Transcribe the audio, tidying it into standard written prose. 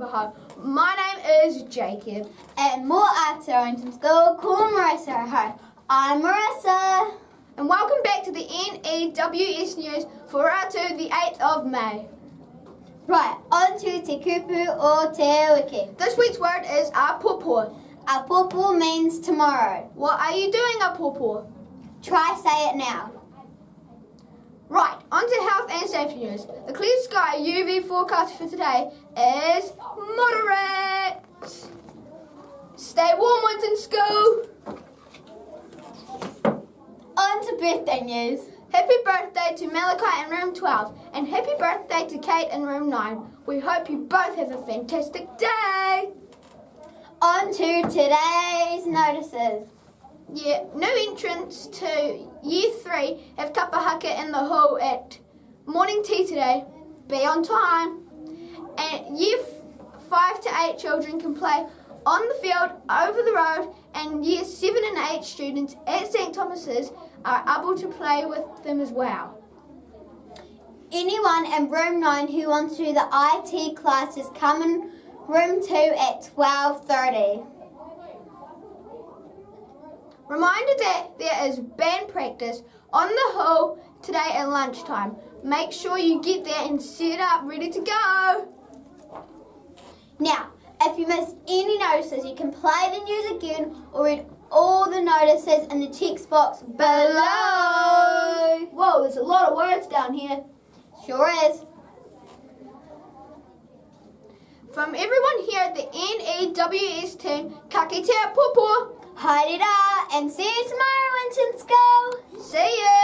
ahau. My name is Jacob. And more at Winton School, call Marissa ahau. I'm Marissa. And welcome back to the N.E.W.S news for Ratu, the 8th of May. Right, on to te kupu o te wiki. This week's word is āpōpō. Apopo means tomorrow. What are you doing, Apopo? Try say it now. Right, on to health and safety news. The clear sky UV forecast for today is moderate. Stay warm, Winton School. On to birthday news. Happy birthday to Malachi in room 12 and happy birthday to Kate in room 9. We hope you both have a fantastic day. On to today's notices. Yeah, new entrants to Year 3 have kapa haka in the hall at morning tea today. Be on time. And Year 5 to 8 children can play on the field, over the road, and Year 7 and 8 students at St Thomas's are able to play with them as well. Anyone in room 9 who wants to do the IT classes come in room 2 at 12:30. Reminder that there is band practice on the hall today at lunchtime. Make sure you get there and set up ready to go. Now, if you missed any notices, you can play the news again or read all the notices in the text box below. Whoa, there's a lot of words down here. Sure is. From everyone here at the N.E.W.S team, ka kite āpōpō. Haere rā, and see you tomorrow, Winton School. See you.